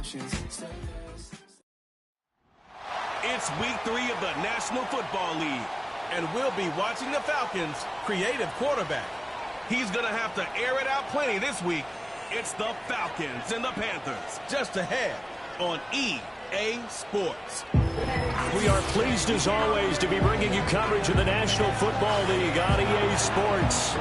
It's week 3 of the National Football League, and we'll be watching the Falcons' creative quarterback. He's going to have to air it out plenty this week. It's the Falcons and the Panthers, just ahead on EA Sports. We are pleased, as always, to be bringing you coverage of the National Football League on EA Sports.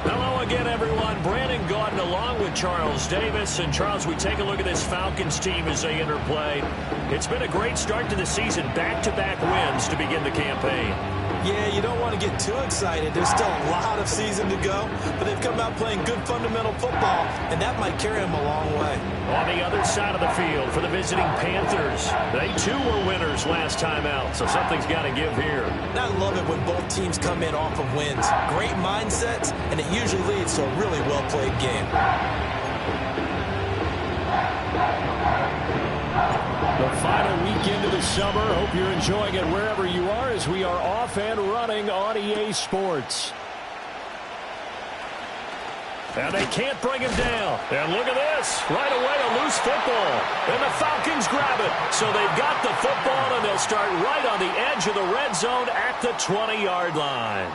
Hello again, everyone. Brandon Gaudin along with Charles Davis. And, Charles, we take a look at this Falcons team as they interplay. It's been a great start to the season. Back-to-back wins to begin the campaign. Yeah, you don't want to get too excited. There's still a lot of season to go, but they've come out playing good fundamental football, and that might carry them a long way. On the other side of the field for the visiting Panthers, they too were winners last time out, so something's got to give here. I love it when both teams come in off of wins. Great mindsets, and it usually leads to a really well-played game. The final weekend of the summer. Hope you're enjoying it wherever you are as we are off and running on EA Sports. And they can't bring him down. And look at this. Right away, a loose football. And the Falcons grab it. So they've got the football, and they'll start right on the edge of the red zone at the 20-yard line.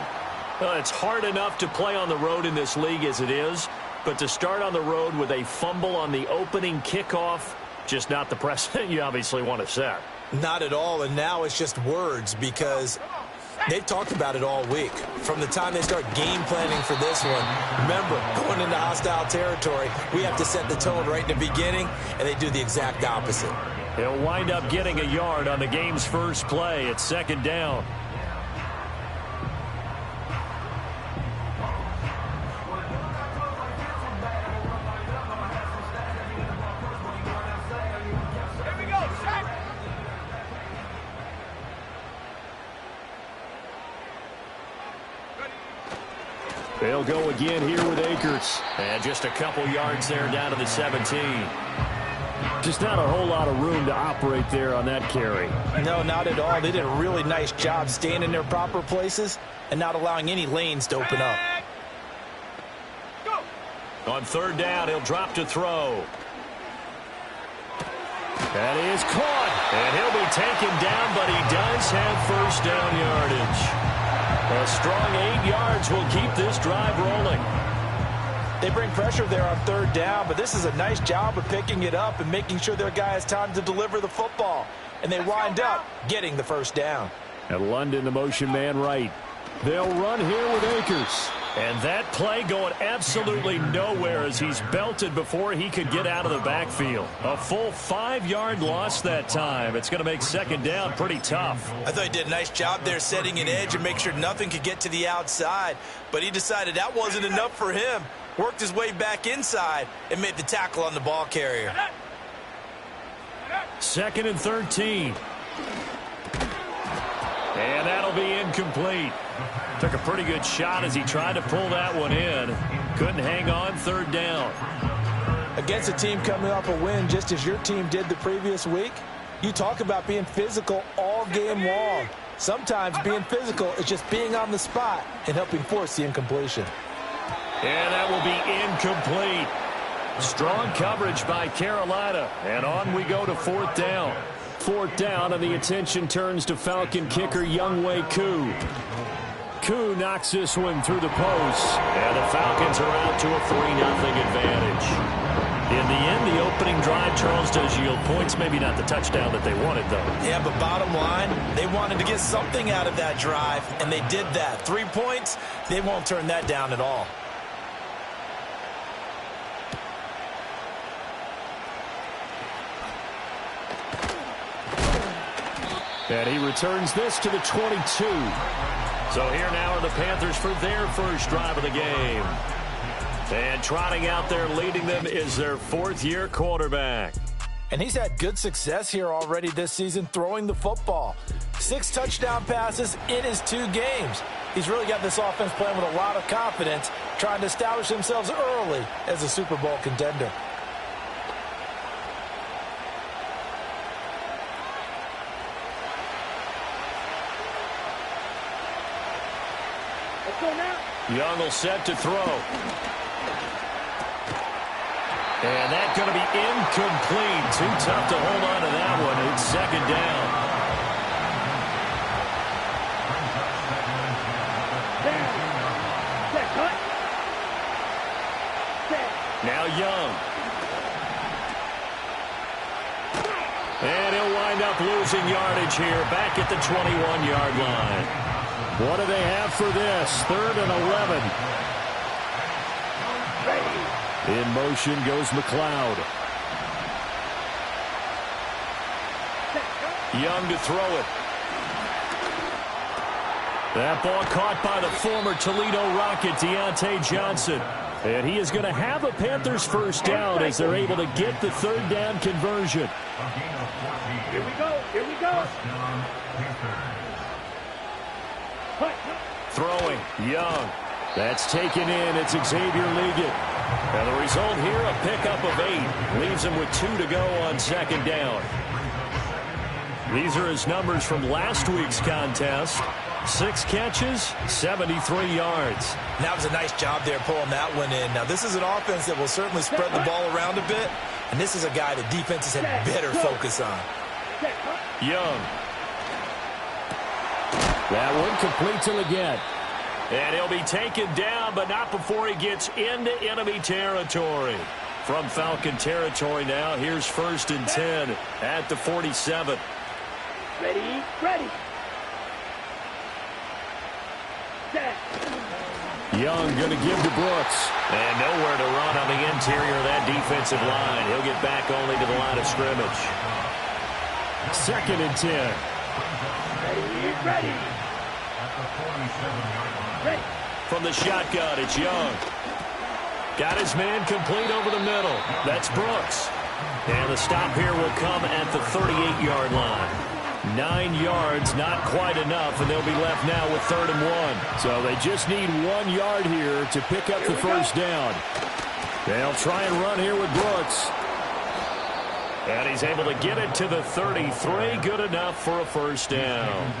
Well, it's hard enough to play on the road in this league as it is, but to start on the road with a fumble on the opening kickoff, just not the precedent you obviously want to set. Not at all, and now it's just words because they've talked about it all week. From the time they start game planning for this one, remember, going into hostile territory, we have to set the tone right in the beginning, and they do the exact opposite. He'll wind up getting a yard on the game's first play. It's second down. They'll go again here with Akers. And just a couple yards there down to the 17. Just not a whole lot of room to operate there on that carry. No, not at all. They did a really nice job staying in their proper places and not allowing any lanes to open up. On third down, he'll drop to throw. That is caught. And he'll be taken down, but he does have first down yardage. A strong 8 yards will keep this drive rolling. They bring pressure there on third down, but this is a nice job of picking it up and making sure their guy has time to deliver the football. And they wind up getting the first down. And London, the motion man right. They'll run here with Akers. And that play going absolutely nowhere as he's belted before he could get out of the backfield. A full 5-yard loss that time. It's going to make second down pretty tough. I thought he did a nice job there setting an edge and make sure nothing could get to the outside. But he decided that wasn't enough for him. Worked his way back inside and made the tackle on the ball carrier. Second and 13. And that'll be incomplete. Took a pretty good shot as he tried to pull that one in. Couldn't hang on third down. Against a team coming off a win just as your team did the previous week, you talk about being physical all game long. Sometimes being physical is just being on the spot and helping force the incompletion. And that will be incomplete. Strong coverage by Carolina. And on we go to fourth down. Fourth down, and the attention turns to Falcon kicker Younghoe Koo. Koo knocks this one through the post. And the Falcons are out to a 3-0 advantage. In the end, the opening drive, Charles, does yield points. Maybe not the touchdown that they wanted, though. Yeah, but bottom line, they wanted to get something out of that drive, and they did that. 3 points, they won't turn that down at all. And he returns this to the 22. So here now are the Panthers for their first drive of the game. And trotting out there leading them is their fourth-year quarterback. And he's had good success here already this season throwing the football. 6 touchdown passes in his 2 games. He's really got this offense playing with a lot of confidence, trying to establish themselves early as a Super Bowl contender. Young will set to throw. And that's going to be incomplete. Too tough to hold on to that one. It's second down. Now Young. And he'll wind up losing yardage here back at the 21-yard line. What do they have for this? 3rd and 11. In motion goes McLeod. Young to throw it. That ball caught by the former Toledo Rocket, Deontay Johnson. And he is going to have a Panthers first down as they're able to get the 3rd down conversion. Here we go. Here we go. Throwing. Young. That's taken in. It's Xavier Liggett. And the result here, a pickup of 8. Leaves him with 2 to go on second down. These are his numbers from last week's contest. 6 catches, 73 yards. That was a nice job there pulling that one in. Now, this is an offense that will certainly spread the ball around a bit, and this is a guy that defenses had better focus on. Young. That one complete to Liggett. And he'll be taken down, but not before he gets into enemy territory. From Falcon territory now, here's 1st and 10 at the 47. Ready, ready. Young going to give to Brooks. And nowhere to run on the interior of that defensive line. He'll get back only to the line of scrimmage. 2nd and 10. Ready, ready. Ready. From the shotgun, it's Young. Got his man complete over the middle. That's Brooks. And the stop here will come at the 38-yard line. 9 yards, not quite enough, and they'll be left now with 3rd and 1. So they just need 1 yard here to pick up the first down. They'll try and run here with Brooks. And he's able to get it to the 33. Good enough for a first down.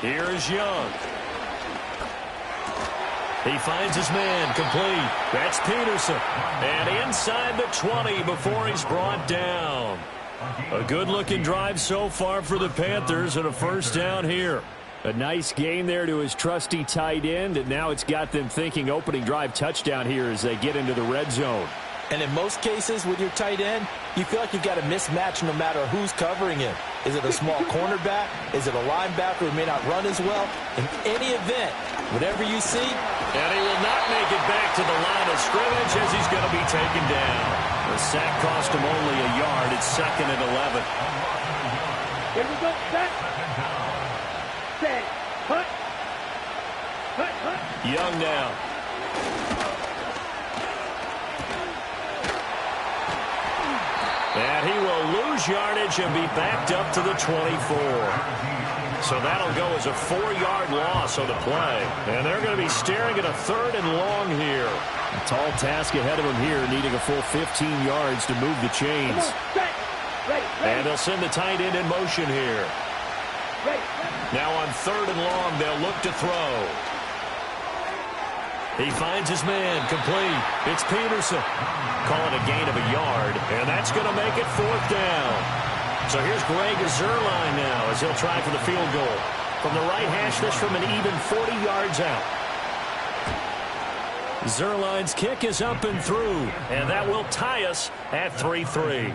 Here's Young. He finds his man complete. That's Peterson. And inside the 20 before he's brought down. A good-looking drive so far for the Panthers and a first down here. A nice gain there to his trusty tight end, and now it's got them thinking opening drive touchdown here as they get into the red zone. And in most cases with your tight end, you feel like you've got a mismatch no matter who's covering him. Is it a small cornerback? Is it a linebacker who may not run as well? In any event, whatever you see. And he will not make it back to the line of scrimmage as he's going to be taken down. The sack cost him only a yard. It's 2nd and 11. Here we go. Set. Set. Cut. Cut. Cut. Young now. And he will lose yardage and be backed up to the 24. So that'll go as a 4-yard loss on the play. And they're going to be staring at a 3rd and long here. A tall task ahead of him here, needing a full 15 yards to move the chains. And they'll send the tight end in motion here. Now on 3rd and long, they'll look to throw. He finds his man complete. It's Peterson. Calling a gain of a yard, and that's going to make it 4th down. So here's Greg Zuerlein now as he'll try for the field goal. From the right hash, this from an even 40 yards out. Zuerlein's kick is up and through, and that will tie us at 3-3.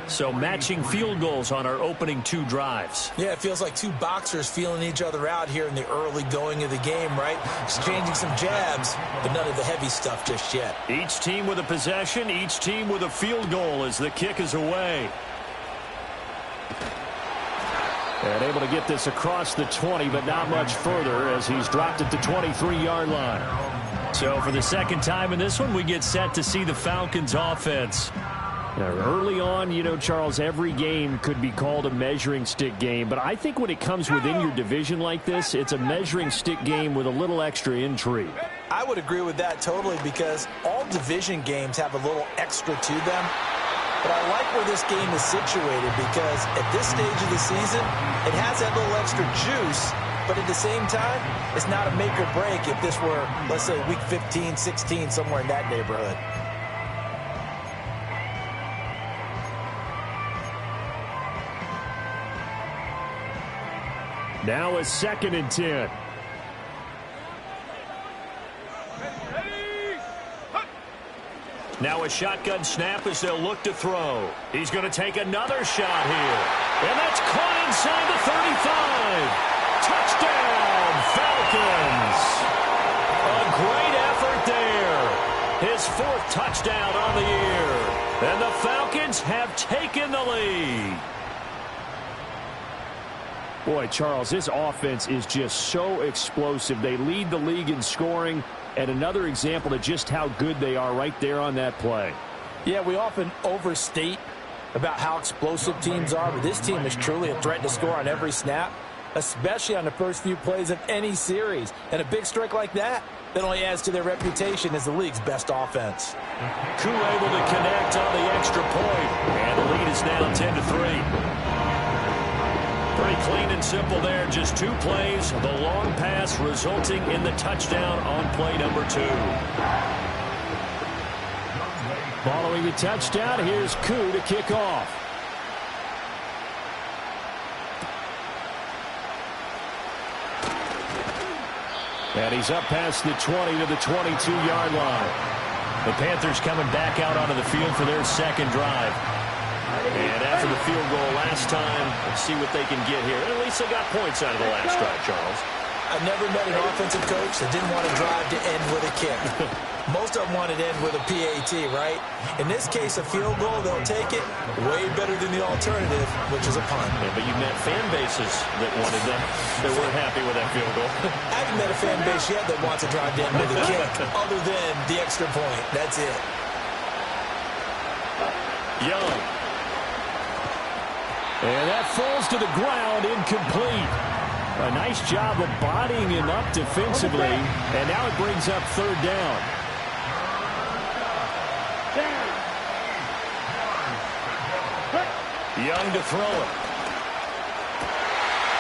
So matching field goals on our opening 2 drives. Yeah, it feels like 2 boxers feeling each other out here in the early going of the game, right? Exchanging some jabs, but none of the heavy stuff just yet. Each team with a possession, each team with a field goal as the kick is away. And able to get this across the 20, but not much further as he's dropped at the 23-yard line. So for the second time in this one, we get set to see the Falcons offense. Now, early on, you know, Charles, every game could be called a measuring stick game. But I think when it comes within your division like this, it's a measuring stick game with a little extra intrigue. I would agree with that totally because all division games have a little extra to them. But I like where this game is situated because at this stage of the season, it has that little extra juice, but at the same time, it's not a make or break if this were, let's say, week 15, 16, somewhere in that neighborhood. Now a 2nd and 10. Now a shotgun snap as they'll look to throw. He's going to take another shot here. And that's caught inside the 35. Touchdown, Falcons. A great effort there. His 4th touchdown on the year. And the Falcons have taken the lead. Boy, Charles, this offense is just so explosive. They lead the league in scoring. And another example of just how good they are right there on that play. Yeah, we often overstate about how explosive teams are, but this team is truly a threat to score on every snap, especially on the first few plays of any series. And a big strike like that only adds to their reputation as the league's best offense. Koo able to connect on the extra point, and the lead is now 10-3. Pretty clean and simple there. Just 2 plays. The long pass resulting in the touchdown on play number 2. Following the touchdown, here's Koo to kick off. And he's up past the 20 to the 22-yard line. The Panthers coming back out onto the field for their 2nd drive. And after the field goal last time, let's see what they can get here. At least they got points out of the last drive, Charles. I've never met an offensive coach that didn't want to drive to end with a kick. Most of them wanted to end with a PAT, right? In this case, a field goal, they'll take it. Way better than the alternative, which is a punt. Yeah, but you met fan bases that wanted them. They weren't happy with that field goal. I haven't met a fan base yet that wants to drive to end with a kick, other than the extra point. That's it. Young. And that falls to the ground, incomplete. A nice job of bodying him up defensively, and now it brings up 3rd down. Young to throw it.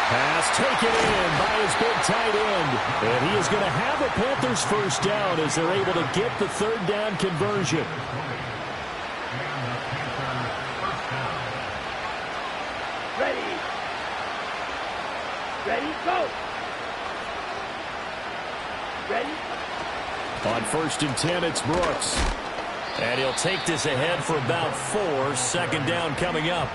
Pass taken in by his big tight end. And he is going to have a Panthers 1st down as they're able to get the 3rd down conversion. Ready, go. Ready. On 1st and 10, it's Brooks. And he'll take this ahead for about 4. 2nd down coming up.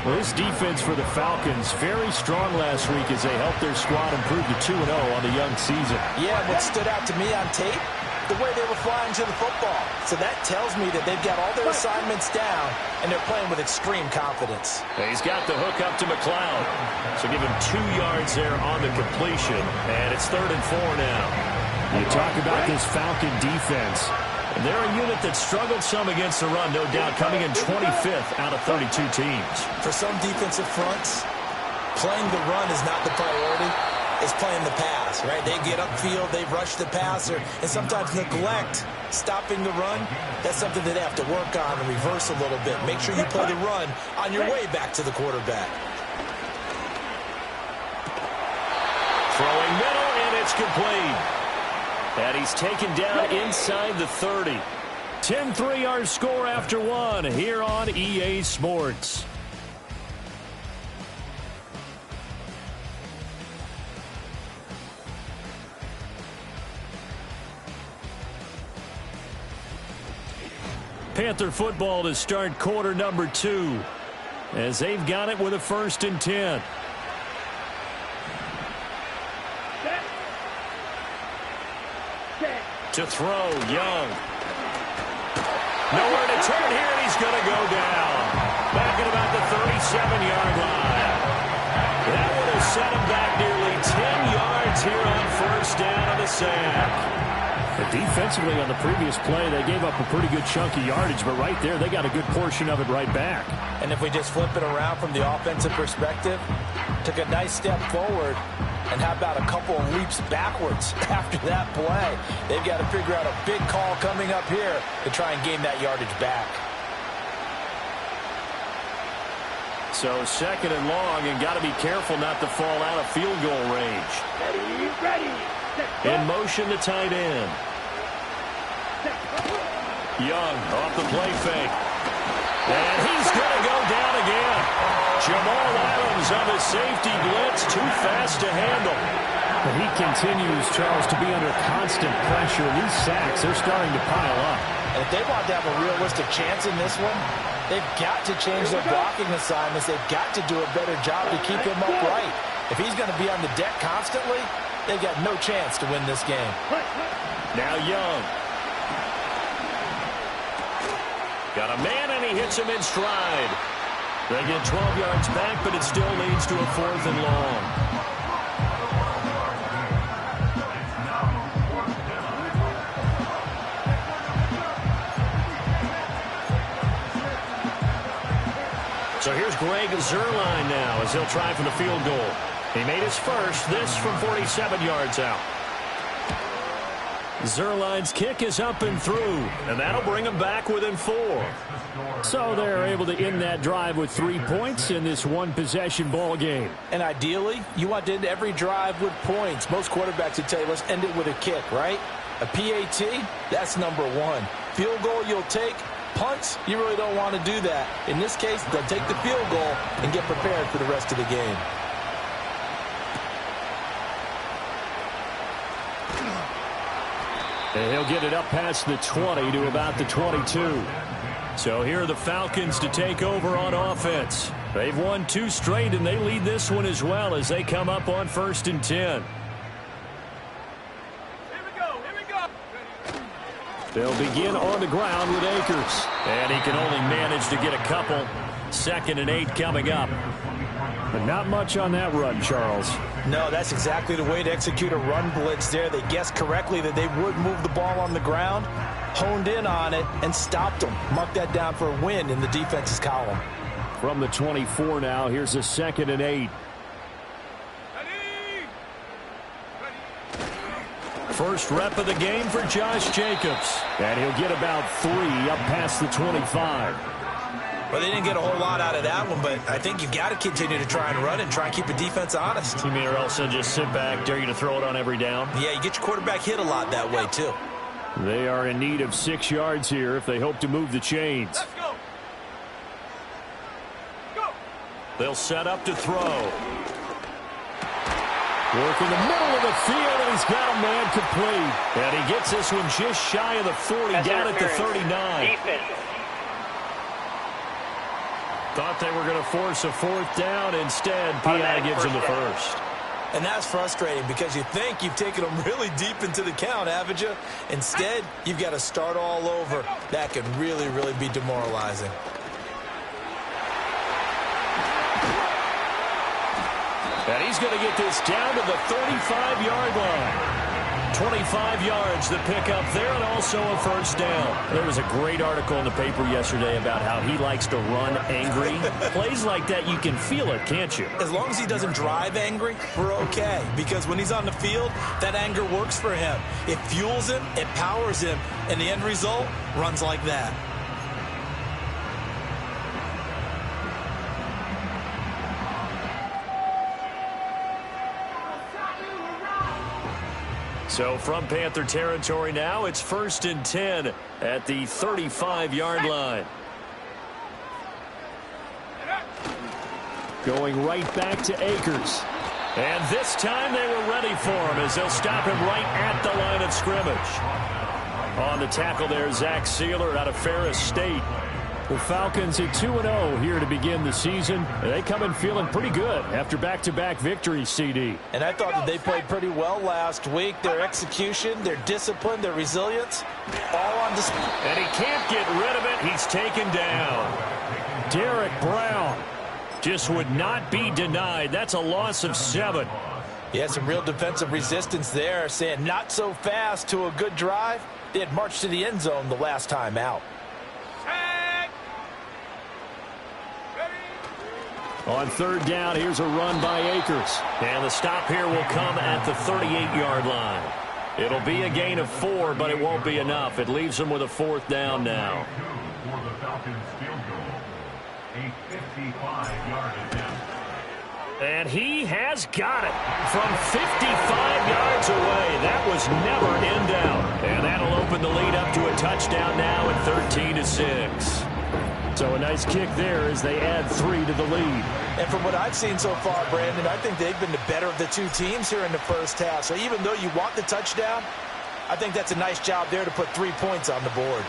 Well, this defense for the Falcons, very strong last week as they helped their squad improve to 2-0 on the young season. Yeah, what stood out to me on tape, the way they were flying to the football. So that tells me that they've got all their assignments down, and they're playing with extreme confidence. He's got the hook up to McLeod. So give him 2 yards there on the completion, and it's 3rd and 4 now. You talk about this Falcon defense. And they're a unit that struggled some against the run, no doubt, coming in 25th out of 32 teams. For some defensive fronts, playing the run is not the priority. It's playing the pass, right? They get upfield, they rush the passer, and sometimes neglect stopping the run. That's something that they have to work on and reverse a little bit. Make sure you play the run on your way back to the quarterback. Throwing middle, and it's complete. And he's taken down inside the 30. 10-3 our score after 1 here on EA Sports. Panther football to start quarter number 2 as they've got it with a 1st and 10. To throw, Young. Nowhere to turn here, and he's going to go down. Back at about the 37-yard line. That would have set him back nearly 10 yards here on 1st down on the sack. But defensively on the previous play, they gave up a pretty good chunk of yardage, but right there, they got a good portion of it right back. And if we just flip it around from the offensive perspective, took a nice step forward, and how about a couple of leaps backwards after that play? They've got to figure out a big call coming up here to try and gain that yardage back. So second and long, and got to be careful not to fall out of field goal range. Ready, ready. In motion, the tight end. Young off the play fake. And he's going to go down again. Jamal Adams on the safety blitz, too fast to handle. But he continues, Charles, to be under constant pressure. These sacks, they're starting to pile up. And if they want to have a realistic chance in this one, they've got to change their blocking assignments. They've got to do a better job to keep him upright. If he's going to be on the deck constantly, they've got no chance to win this game. Now Young. Got a man, and he hits him in stride. They get 12 yards back, but it still leads to a 4th and long. So here's Greg Zuerlein now as he'll try for the field goal. He made his first, this from 47 yards out. Zuerlein's kick is up and through, and that'll bring him back within 4. So they're able to end that drive with 3 points in this one-possession ball game. And ideally, you want to end every drive with points. Most quarterbacks would tell you, let's end it with a kick, right? A PAT, that's number 1. Field goal you'll take. Punts, you really don't want to do that. In this case, they'll take the field goal and get prepared for the rest of the game. And he'll get it up past the 20 to about the 22. So here are the Falcons to take over on offense. They've won 2 straight, and they lead this one as well as they come up on 1st and 10. They'll begin on the ground with Akers. And he can only manage to get a couple. 2nd and 8 coming up. But not much on that run, Charles. No, that's exactly the way to execute a run blitz there. They guessed correctly that they would move the ball on the ground, honed in on it, and stopped them. Mark that down for a win in the defense's column. From the 24 now, here's a 2nd and 8. First rep of the game for Josh Jacobs. And he'll get about 3 up past the 25. Well, they didn't get a whole lot out of that one, but I think you've got to continue to try and run and try and keep the defense honest. You mean or else they'll just sit back, dare you to throw it on every down? Yeah, you get your quarterback hit a lot that way, too. They are in need of 6 yards here if they hope to move the chains. Let's go. Go. They'll set up to throw. Work in the middle of the field, and he's got a man complete. And he gets this one just shy of the 40, down at the 39. Defense. Thought they were going to force a 4th down. Instead, P.I. gives him the first. And that's frustrating because you think you've taken them really deep into the count, haven't you? Instead, you've got to start all over. That can really, really be demoralizing. And he's going to get this down to the 35-yard line. 25 yards, the pickup there, and also a first down. There was a great article in the paper yesterday about how he likes to run angry. Plays like that, you can feel it, can't you? As long as he doesn't drive angry, we're okay. Because when he's on the field, that anger works for him. It fuels him, it powers him, and the end result runs like that. So from Panther territory now, it's 1st and 10 at the 35-yard line. Going right back to Akers. And this time they were ready for him as they'll stop him right at the line of scrimmage. On the tackle there, Zach Sealer out of Ferris State. The Falcons at 2-0 here to begin the season. They come in feeling pretty good after back-to-back victories, CD. And I thought that they played pretty well last week. Their execution, their discipline, their resilience, all on display. And he can't get rid of it. He's taken down. Derek Brown just would not be denied. That's a loss of 7. Yeah, some real defensive resistance there, saying not so fast to a good drive. They had marched to the end zone the last time out. On 3rd down, here's a run by Akers. And the stop here will come at the 38-yard line. It'll be a gain of 4, but it won't be enough. It leaves them with a 4th down now. A 55-yard attempt. And he has got it from 55 yards away. That was never in doubt. And that'll open the lead up to a touchdown now at 13-6. So a nice kick there as they add 3 to the lead. And from what I've seen so far, Brandon, I think they've been the better of the two teams here in the first half. So even though you want the touchdown, I think that's a nice job there to put 3 points on the board.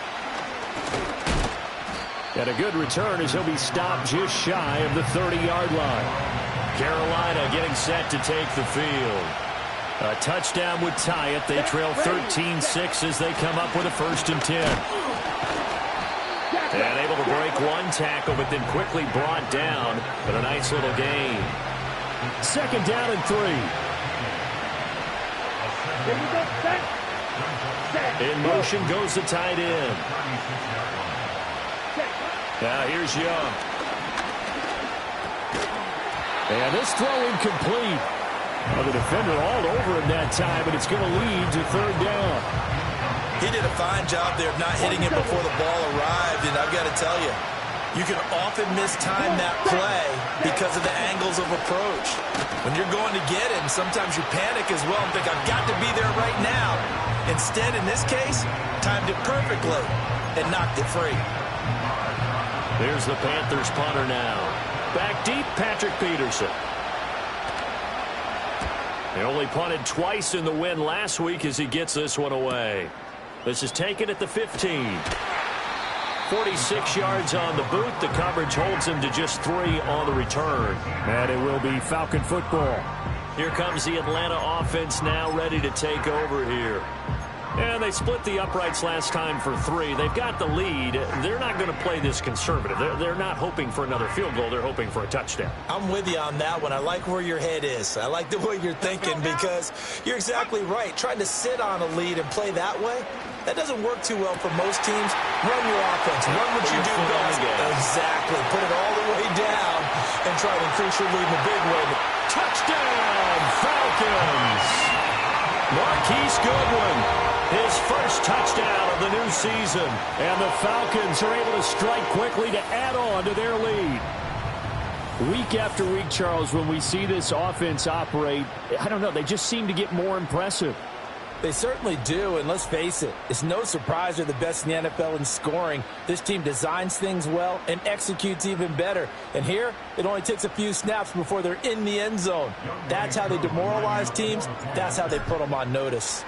And a good return as he'll be stopped just shy of the 30-yard line. Carolina getting set to take the field. A touchdown would tie it. They trail 13-6 as they come up with a 1st and 10. And able to break one tackle, but then quickly brought down. But a nice little gain. 2nd down and 3. In motion goes the tight end. Now here's Young. And this throw incomplete. Well, the defender all over him that time, but it's going to lead to 3rd down. He did a fine job there of not hitting him before the ball arrived, and I've got to tell you, you can often mistime that play because of the angles of approach. When you're going to get him, sometimes you panic as well and think, I've got to be there right now. Instead, in this case, timed it perfectly and knocked it free. There's the Panthers punter now. Back deep, Patrick Peterson. They only punted twice in the win last week as he gets this one away. This is taken at the 15. 46 yards on the boot. The coverage holds him to just 3 on the return. And it will be Falcon football. Here comes the Atlanta offense now ready to take over here. And they split the uprights last time for 3. They've got the lead. They're not going to play this conservative. They're not hoping for another field goal. They're hoping for a touchdown. I'm with you on that one. I like where your head is. I like the way you're thinking because you're exactly right. Trying to sit on a lead and play that way, that doesn't work too well for most teams. Run your offense. Run what you do best. Exactly. Put it all the way down and try to increase your lead in a big way. Touchdown, Falcons! Marquise Goodwin. His first touchdown of the new season. And the Falcons are able to strike quickly to add on to their lead. Week after week, Charles, when we see this offense operate, I don't know, they just seem to get more impressive. They certainly do, and let's face it, it's no surprise they're the best in the NFL in scoring. This team designs things well and executes even better. And here, it only takes a few snaps before they're in the end zone. That's how they demoralize teams. That's how they put them on notice.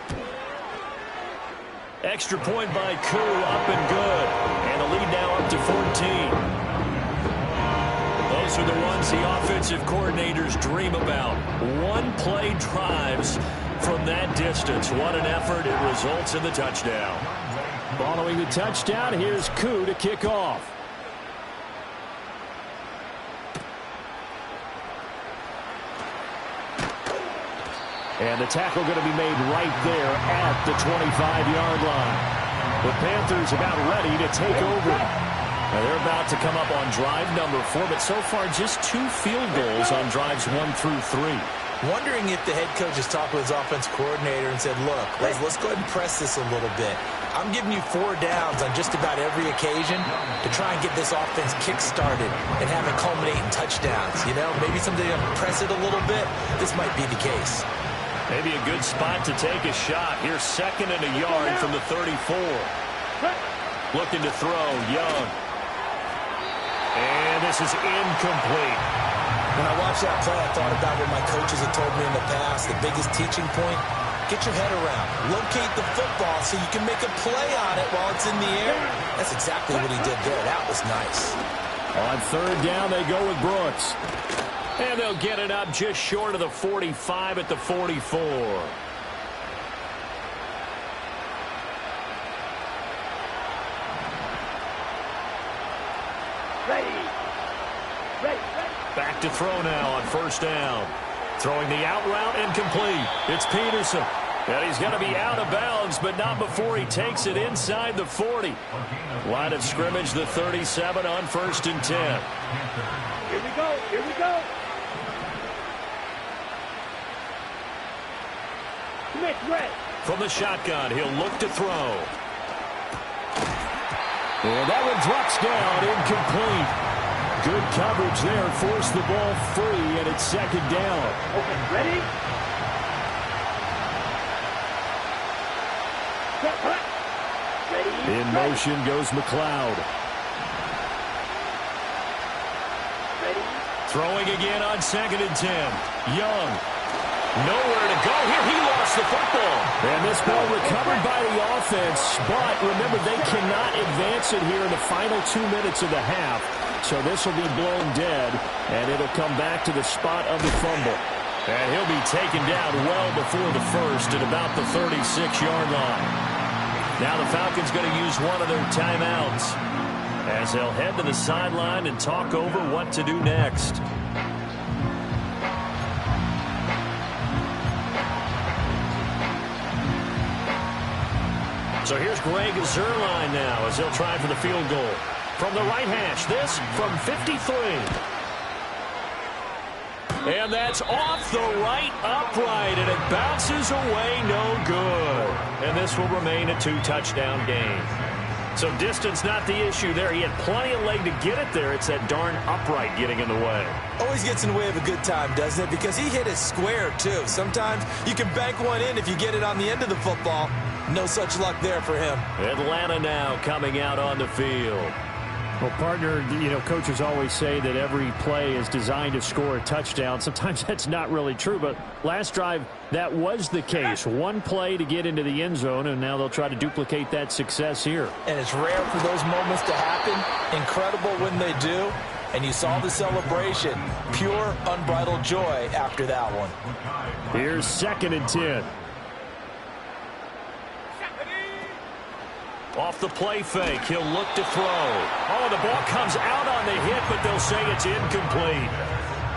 Extra point by Koo, up and good. And the lead now up to 14. Those are the ones the offensive coordinators dream about. One-play drives from that distance. What an effort. It results in the touchdown. Following the touchdown, here's Koo to kick off. And the tackle going to be made right there at the 25-yard line. The Panthers about ready to take over. Now they're about to come up on drive number 4, but so far just 2 field goals on drives 1 through 3. Wondering if the head coach has talked with his offense coordinator and said, look, let's go ahead and press this a little bit. I'm giving you 4 downs on just about every occasion to try and get this offense kick-started and have it culminate in touchdowns. You know, maybe someday I'll press it a little bit. This might be the case. Maybe a good spot to take a shot. Here's 2nd and a yard from the 34. Looking to throw, Young. And this is incomplete. When I watched that play, I thought about what my coaches had told me in the past. The biggest teaching point, get your head around. Locate the football so you can make a play on it while it's in the air. That's exactly what he did there. That was nice. On 3rd down, they go with Brooks. And they'll get it up just short of the 45 at the 44. Back to throw now on 1st down. Throwing the out route incomplete. It's Peterson. And he's going to be out of bounds, but not before he takes it inside the 40. Line of scrimmage, the 37 on 1st and 10. Here we go. Here we go. From the shotgun, he'll look to throw. And that one drops down, incomplete. Good coverage there. Forced the ball free, and it's second down. Okay, ready? Ready? In motion goes McLeod. Ready? Throwing again on 2nd and 10. Young. Nowhere to go here. He lost the football. And this ball recovered by the offense. But remember, they cannot advance it here in the final 2 minutes of the half. So this will be blown dead. And it'll come back to the spot of the fumble. And he'll be taken down well before the first at about the 36-yard line. Now the Falcons going to use one of their timeouts as they'll head to the sideline and talk over what to do next. So here's Greg Zuerlein now as he'll try for the field goal. From the right hash, this from 53. And that's off the right upright, and it bounces away no good. And this will remain a 2-touchdown game. So distance not the issue there. He had plenty of leg to get it there. It's that darn upright getting in the way. Always gets in the way of a good time, doesn't it? Because he hit it square, too. Sometimes you can bank one in if you get it on the end of the football. No such luck there for him. Atlanta now coming out on the field. Well, partner, coaches always say that every play is designed to score a touchdown. Sometimes that's not really true, but last drive, that was the case. One play to get into the end zone, and now they'll try to duplicate that success here. And it's rare for those moments to happen. Incredible when they do. And you saw the celebration. Pure, unbridled joy after that one. Here's 2nd and 10. Off the play fake, he'll look to throw. Oh, the ball comes out on the hit, but they'll say it's incomplete.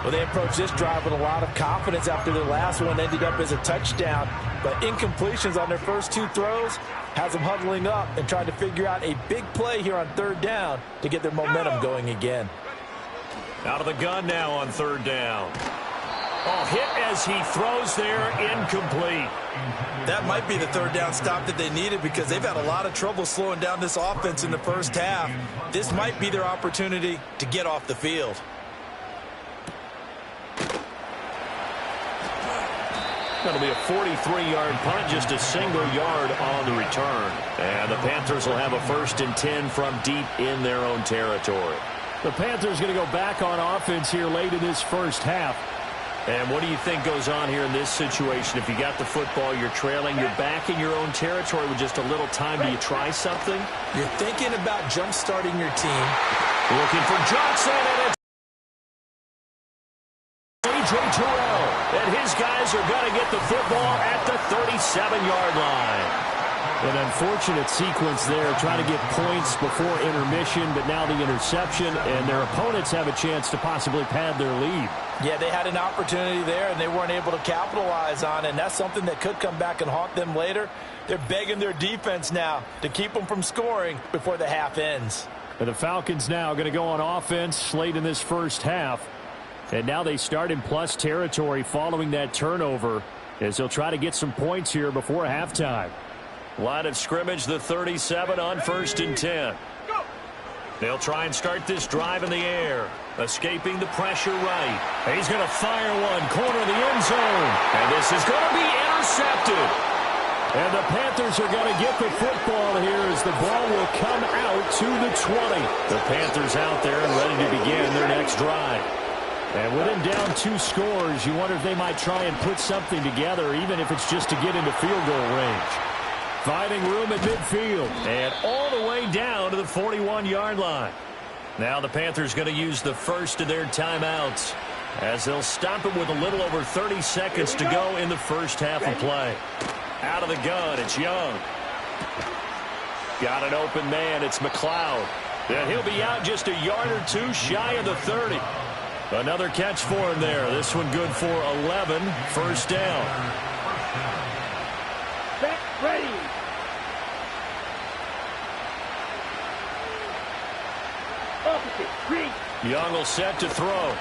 Well, they approached this drive with a lot of confidence after their last one ended up as a touchdown. But incompletions on their first 2 throws has them huddling up and trying to figure out a big play here on 3rd down to get their momentum going again. Out of the gun now on 3rd down. Oh, hit as he throws there, incomplete. That might be the 3rd down stop that they needed because they've had a lot of trouble slowing down this offense in the first half. This might be their opportunity to get off the field. Going to be a 43-yard punt, just a single yard on the return. And the Panthers will have a 1st and 10 from deep in their own territory. The Panthers going to go back on offense here late in this first half. And what do you think goes on here in this situation? If you got the football, you're trailing, you're back in your own territory with just a little time. Do you try something? You're thinking about jump-starting your team. Looking for Johnson, and it's A.J. Terrell. And his guys are going to get the football at the 37-yard line. An unfortunate sequence there, trying to get points before intermission, but now the interception, and their opponents have a chance to possibly pad their lead. Yeah, they had an opportunity there, and they weren't able to capitalize on it, and that's something that could come back and haunt them later. They're begging their defense now to keep them from scoring before the half ends. And the Falcons now going to go on offense late in this first half, and now they start in plus territory following that turnover as they'll try to get some points here before halftime. Line of scrimmage, the 37 on 1st and 10. They'll try and start this drive in the air. Escaping the pressure right. He's going to fire one. Corner of the end zone. And this is going to be intercepted. And the Panthers are going to get the football here as the ball will come out to the 20. The Panthers out there and ready to begin their next drive. And with them down 2 scores, you wonder if they might try and put something together, even if it's just to get into field goal range. Finding room at midfield. And all the way down to the 41-yard line. Now the Panthers going to use the first of their timeouts as they'll stop it with a little over 30 seconds to go in the first half of play. Out of the gun, it's Young. Got an open man, it's McLeod. And he'll be out just a yard or 2 shy of the 30. Another catch for him there. This one good for 11. First down. Set, ready. Opposite, green. Young will set to throw.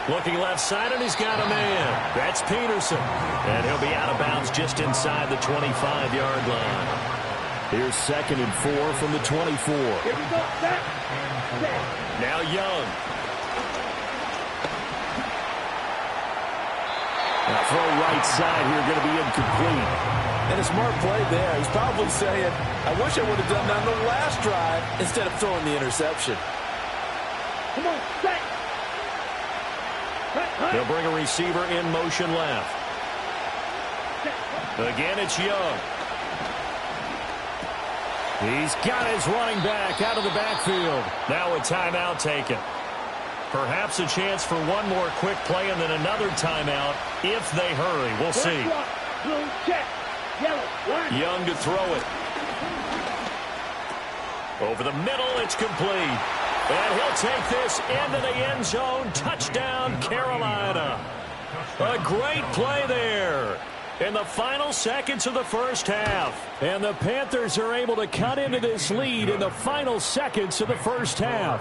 Looking left side, and he's got a man. That's Peterson. And he'll be out of bounds just inside the 25-yard line. Here's 2nd and 4 from the 24. Here we go. Set. Now Young. Now throw right side here, going to be incomplete. And a smart play there. He's probably saying, I wish I would have done that on the last drive instead of throwing the interception. Come on, set. They'll bring a receiver in motion left. Again, it's Young. He's got his running back out of the backfield. Now a timeout taken. Perhaps a chance for one more quick play and then another timeout if they hurry. We'll see. Blue check. Yellow. Line. Young to throw it. Over the middle, it's complete. And he'll take this into the end zone. Touchdown, Carolina. A great play there in the final seconds of the first half. And the Panthers are able to cut into this lead in the final seconds of the first half.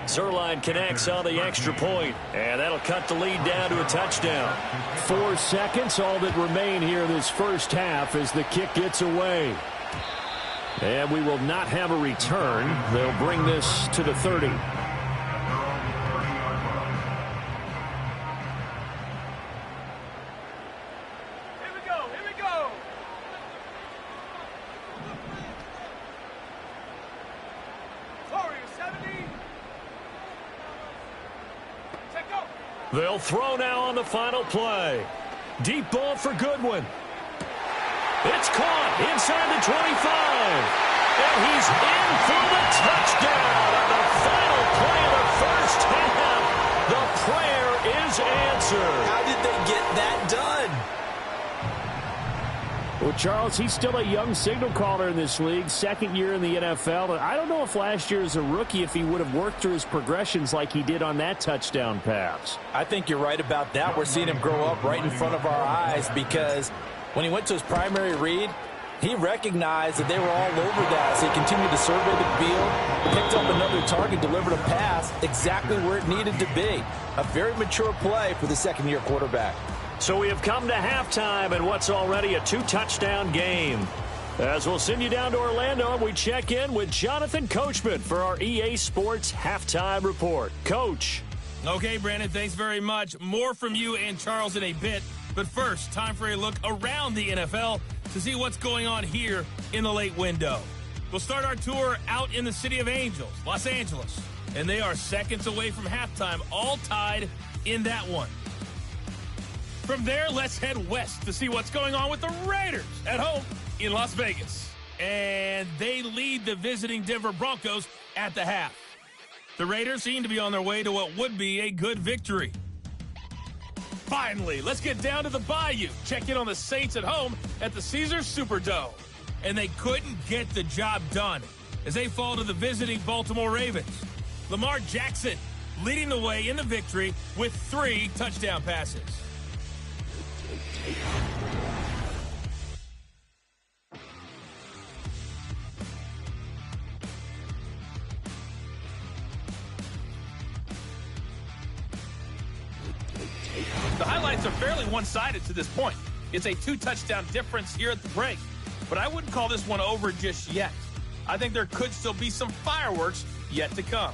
Zerline connects on the extra point, and that'll cut the lead down to a touchdown. 4 seconds, all that remain here this first half as the kick gets away. And we will not have a return. They'll bring this to the 30. They'll throw now on the final play. Deep ball for Goodwin. It's caught inside the 25. And he's in for the touchdown on the final play of the first half. The prayer is answered. How did they get that done? Well, Charles, he's still a young signal caller in this league, second year in the NFL. I don't know if last year as a rookie if he would have worked through his progressions like he did on that touchdown pass. I think you're right about that. We're seeing him grow up right in front of our eyes because when he went to his primary read, he recognized that they were all over that. So he continued to survey the field, picked up another target, delivered a pass exactly where it needed to be. A very mature play for the second-year quarterback. So we have come to halftime in what's already a 2-touchdown game. As we'll send you down to Orlando, and we check in with Jonathan Coachman for our EA Sports Halftime Report. Coach. Okay, Brandon, thanks very much. More from you and Charles in a bit. But first, time for a look around the NFL to see what's going on here in the late window. We'll start our tour out in the City of Angels, Los Angeles. And they are seconds away from halftime, all tied in that one. From there, let's head west to see what's going on with the Raiders at home in Las Vegas. And they lead the visiting Denver Broncos at the half. The Raiders seem to be on their way to what would be a good victory. Finally, let's get down to the Bayou. Check in on the Saints at home at the Caesars Superdome. And they couldn't get the job done as they fall to the visiting Baltimore Ravens. Lamar Jackson leading the way in the victory with 3 touchdown passes. The highlights are fairly one-sided to this point. It's a 2-touchdown difference here at the break, but I wouldn't call this one over just yet. I think there could still be some fireworks yet to come.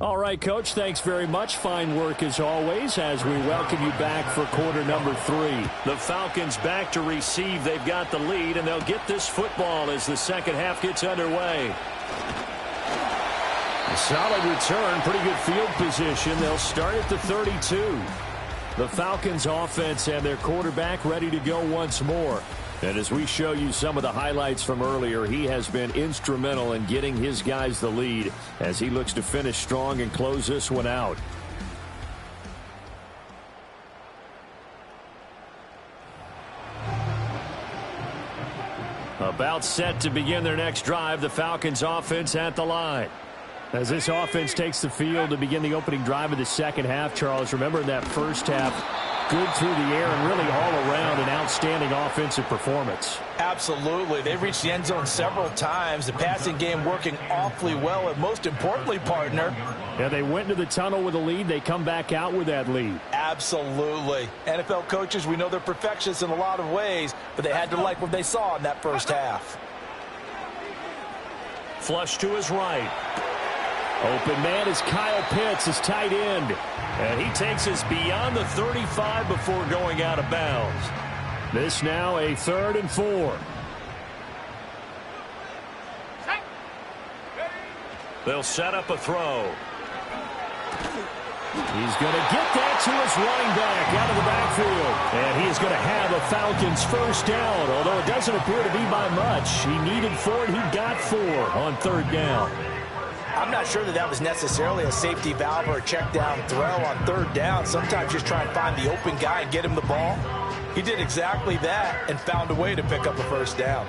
All right, Coach, thanks very much. Fine work as always as we welcome you back for quarter number 3. The Falcons back to receive. They've got the lead, and they'll get this football as the second half gets underway. A solid return, pretty good field position. They'll start at the 32. The Falcons offense and their quarterback ready to go once more. And as we show you some of the highlights from earlier, he has been instrumental in getting his guys the lead as he looks to finish strong and close this one out. About set to begin their next drive, the Falcons offense at the line. As this offense takes the field to begin the opening drive of the second half, Charles, remember in that first half, good through the air and really all around an outstanding offensive performance. Absolutely. They've reached the end zone several times. The passing game working awfully well, and most importantly, partner. Yeah, they went into the tunnel with a lead. They come back out with that lead. Absolutely. NFL coaches, we know they're perfectionists in a lot of ways, but they had to like what they saw in that first half. Flush to his right. Open man is Kyle Pitts, his tight end. And he takes us beyond the 35 before going out of bounds. This now a 3rd and 4. They'll set up a throw. He's going to get that to his running back out of the backfield. And he is going to have a Falcons first down, although it doesn't appear to be by much. He needed 4, and he got 4 on 3rd down. I'm not sure that was necessarily a safety valve or a check down throw on 3rd down. Sometimes just try and find the open guy and get him the ball. He did exactly that and found a way to pick up a first down.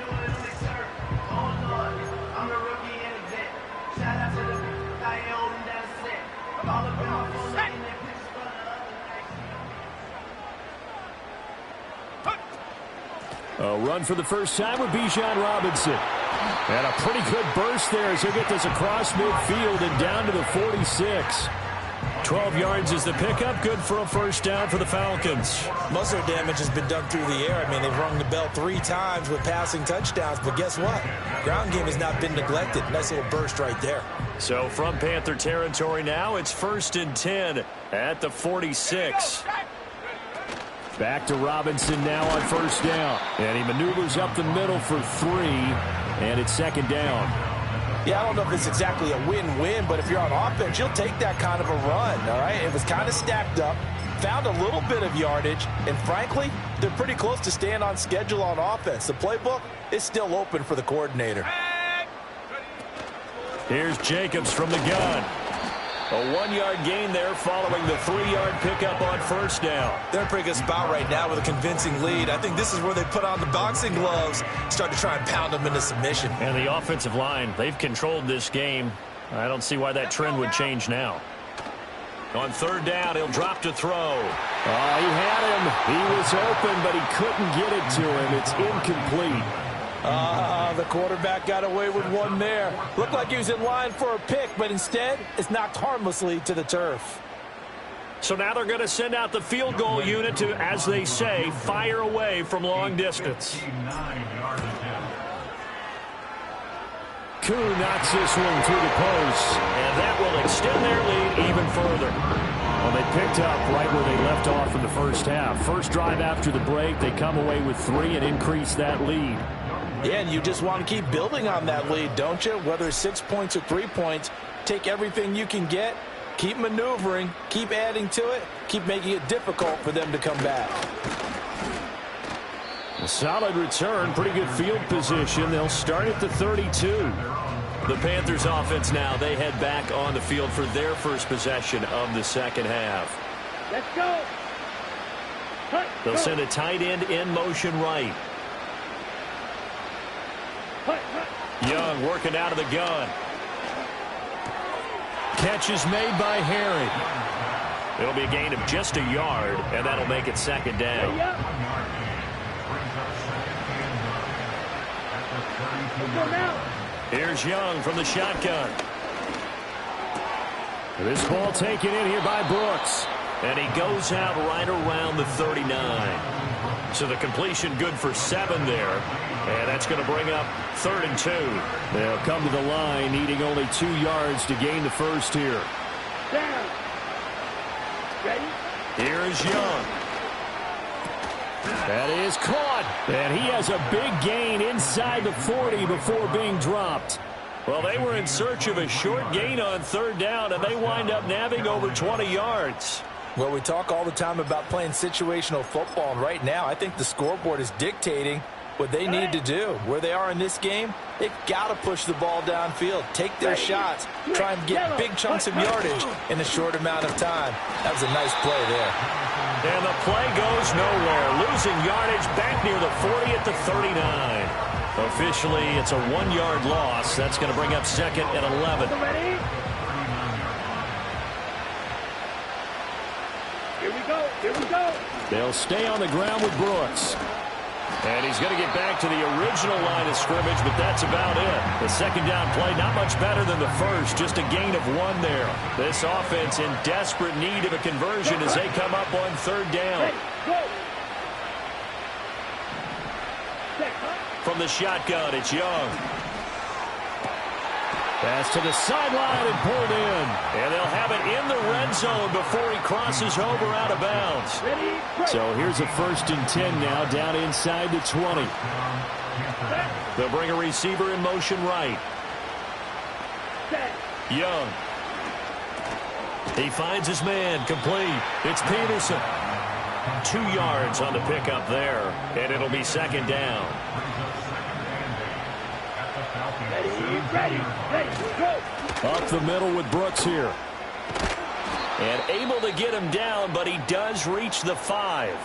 A run for the first time with Bijan Robinson. And a pretty good burst there as he'll get this across midfield and down to the 46. 12 yards is the pickup. Good for a first down for the Falcons. Most of their damage has been done through the air. I mean, they've rung the bell 3 times with passing touchdowns. But guess what? Ground game has not been neglected. Nice little burst right there. So from Panther territory now, it's 1st and 10 at the 46. Back to Robinson now on first down. And he maneuvers up the middle for 3. And it's 2nd down. Yeah, I don't know if it's exactly a win-win, but if you're on offense, you'll take that kind of a run, all right? It was kind of stacked up, found a little bit of yardage, and frankly, they're pretty close to staying on schedule on offense. The playbook is still open for the coordinator. Here's Jacobs from the gun. A 1-yard gain there following the 3-yard pickup on first down. They're in a pretty good spot right now with a convincing lead. I think this is where they put on the boxing gloves, start to try and pound them into submission. And the offensive line, they've controlled this game. I don't see why that trend would change now. On 3rd down, he'll drop to throw. Oh, he had him. He was open, but he couldn't get it to him. It's incomplete. The quarterback got away with one there. Looked like he was in line for a pick, but instead, it's knocked harmlessly to the turf. So now they're going to send out the field goal unit to, as they say, fire away from long distance. Koo knocks this one through the post, and that will extend their lead even further. Well, they picked up right where they left off in the first half. First drive after the break, they come away with 3 and increase that lead. Yeah, and you just want to keep building on that lead, don't you? Whether it's 6 points or 3 points, take everything you can get, keep maneuvering, keep adding to it, keep making it difficult for them to come back. A solid return, pretty good field position. They'll start at the 32. The Panthers offense now, they head back on the field for their first possession of the second half. Let's go. They'll send a tight end in motion right. Young working out of the gun. Catch is made by Harry. It'll be a gain of just a yard, and that'll make it 2nd down. Here's Young from the shotgun. This ball taken in here by Brooks. And he goes out right around the 39. So the completion good for 7 there. And that's going to bring up 3rd and 2. They'll come to the line, needing only 2 yards to gain the first here. Down. Ready? Here is Young. That is caught. And he has a big gain inside the 40 before being dropped. Well, they were in search of a short gain on 3rd down, and they wind up nabbing over 20 yards. Well, we talk all the time about playing situational football, and right now I think the scoreboard is dictating what they need to do. Where they are in this game, they've got to push the ball downfield, take their shots, try and get big chunks of yardage in a short amount of time. That was a nice play there. And the play goes nowhere. Losing yardage back near the 40 at the 39. Officially, it's a 1-yard loss. That's going to bring up 2nd and 11. Ready? Here we go. Here we go. They'll stay on the ground with Brooks. And he's going to get back to the original line of scrimmage, but that's about it. The second down play, not much better than the first, just a gain of 1 there. This offense in desperate need of a conversion as they come up on third down. From the shotgun, it's Young. Pass to the sideline and pulled in. And they'll have it in the red zone before he crosses over out of bounds. So here's a 1st and 10 now, down inside the 20. They'll bring a receiver in motion right. Young. He finds his man, complete. It's Peterson. 2 yards on the pickup there, and it'll be second down. Up the middle with Brooks here. And able to get him down, but he does reach the 5.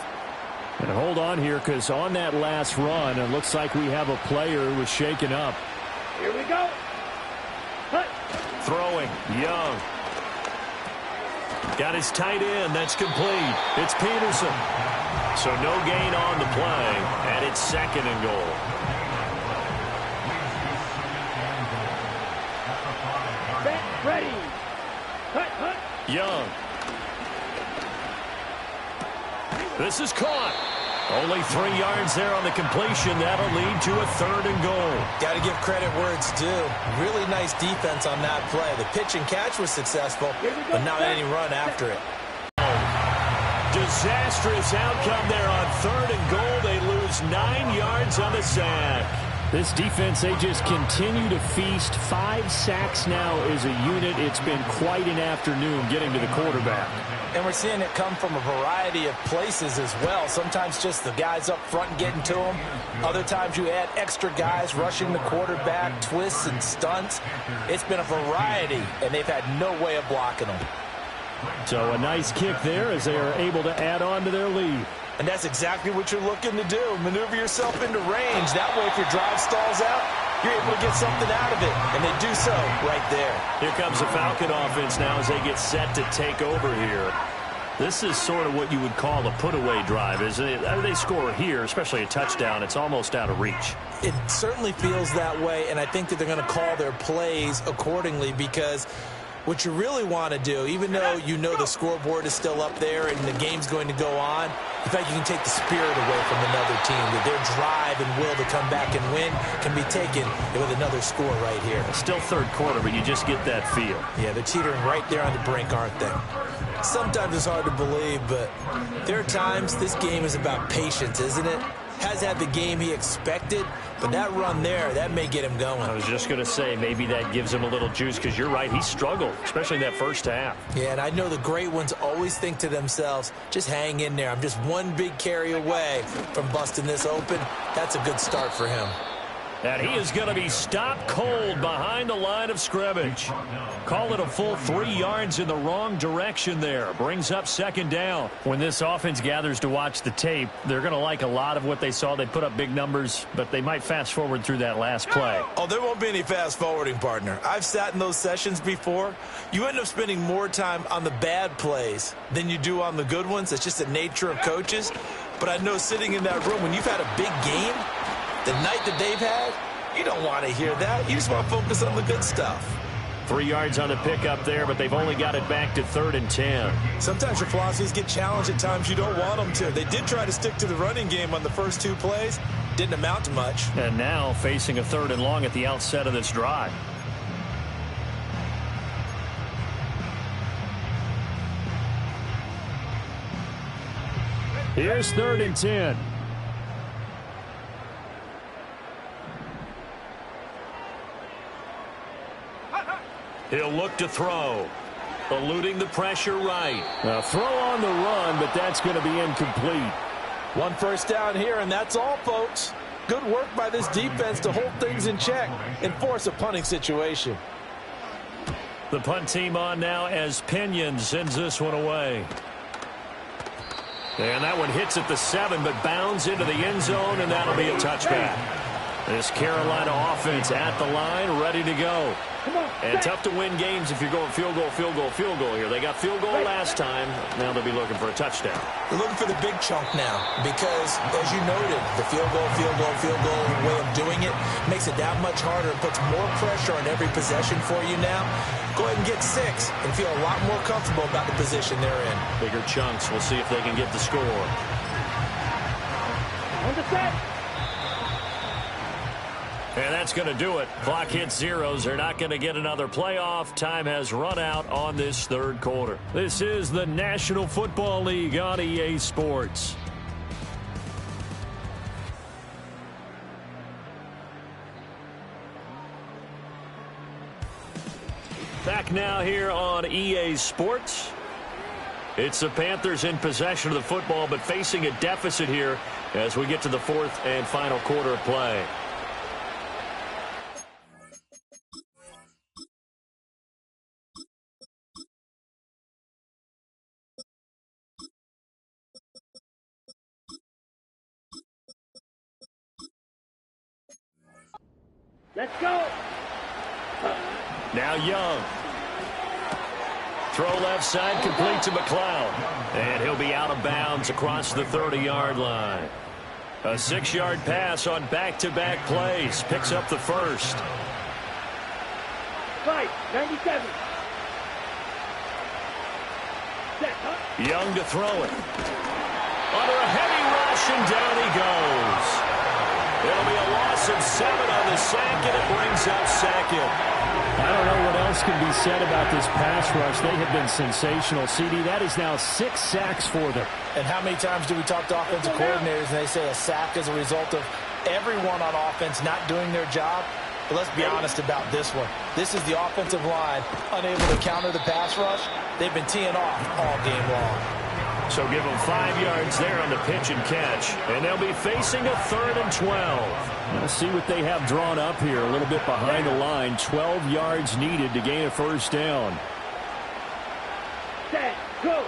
And hold on here, because on that last run, it looks like we have a player who was shaken up. Here we go. Cut. Throwing, Young. Got his tight end, that's complete. It's Peterson. So no gain on the play, and it's 2nd and goal. Ready. Cut. Young. This is caught. Only 3 yards there on the completion. That'll lead to a 3rd and goal. Got to give credit where it's due. Really nice defense on that play. The pitch and catch was successful, but not any run after it. Disastrous outcome there on 3rd and goal. They lose 9 yards on the sack. This defense, they just continue to feast. 5 sacks now as a unit. It's been quite an afternoon getting to the quarterback. And we're seeing it come from a variety of places as well. Sometimes just the guys up front getting to them. Other times you add extra guys rushing the quarterback, twists and stunts. It's been a variety, and they've had no way of blocking them. So a nice kick there as they are able to add on to their lead. And that's exactly what you're looking to do. Maneuver yourself into range. That way, if your drive stalls out, you're able to get something out of it. And they do so right there. Here comes the Falcon offense now as they get set to take over here. This is sort of what you would call a put-away drive, isn't it? They score here, especially a touchdown. It's almost out of reach. It certainly feels that way, and I think that they're going to call their plays accordingly because what you really want to do, even though you know the scoreboard is still up there and the game's going to go on, in fact, you can take the spirit away from another team, that their drive and will to come back and win can be taken with another score right here. Still 3rd quarter, but you just get that feel. Yeah, they're teetering right there on the brink, aren't they? Sometimes it's hard to believe, but there are times this game is about patience, isn't it? Has had the game he expected, but that run there, that may get him going. I was just going to say, maybe that gives him a little juice, because you're right, he struggled, especially in that first half. Yeah, and I know the great ones always think to themselves, just hang in there. I'm just one big carry away from busting this open. That's a good start for him. And he is going to be stopped cold behind the line of scrimmage. Call it a full 3 yards in the wrong direction there. Brings up 2nd down. When this offense gathers to watch the tape, they're going to like a lot of what they saw. They put up big numbers, but they might fast forward through that last play. Oh, there won't be any fast forwarding, partner. I've sat in those sessions before. You end up spending more time on the bad plays than you do on the good ones. It's just the nature of coaches. But I know sitting in that room, when you've had a big game, the night that they've had, you don't want to hear that. You just want to focus on the good stuff. 3 yards on the pickup there, but they've only got it back to 3rd and 10. Sometimes your philosophies get challenged at times you don't want them to. They did try to stick to the running game on the first 2 plays. Didn't amount to much. And now facing a 3rd and long at the outset of this drive. Here's 3rd and 10. He'll look to throw. Eluding the pressure right. A throw on the run, but that's going to be incomplete. 1 first down here, and that's all, folks. Good work by this defense to hold things in check and force a punting situation. The punt team on now as Pinion sends this one away. And that one hits at the 7, but bounds into the end zone, and that'll be a touchback. This Carolina offense at the line, ready to go. And tough to win games if you're going field goal, field goal, field goal here. They got field goal last time. Now they'll be looking for a touchdown. They're looking for the big chunk now because, as you noted, the field goal way of doing it makes it that much harder and puts more pressure on every possession for you now. Go ahead and get 6 and feel a lot more comfortable about the position they're in. Bigger chunks. We'll see if they can get the score. On the set. And that's going to do it. Clock hits zeros. They're not going to get another playoff. Time has run out on this third quarter. This is the National Football League on EA Sports. Back now here on EA Sports. It's the Panthers in possession of the football, but facing a deficit here as we get to the fourth and final quarter of play. Let's go. Now Young. Throw left side, complete to McLeod. And he'll be out of bounds across the 30-yard line. A 6-yard pass on back-to-back plays. Picks up the first. Right, 97. Set, huh? Young to throw it. Under a heavy rush, and down he goes. It'll be a loss of 7 on the sack, and it brings up Sackett. I don't know what else can be said about this pass rush. They have been sensational. CD, that is now 6 sacks for them. And how many times do we talk to offensive coordinators and they say a sack is a result of everyone on offense not doing their job? But let's be honest about this one. This is the offensive line unable to counter the pass rush. They've been teeing off all game long. So give them 5 yards there on the pitch and catch. And they'll be facing a 3rd and 12. Let's see what they have drawn up here. A little bit behind the line. 12 yards needed to gain a first down. Set, go.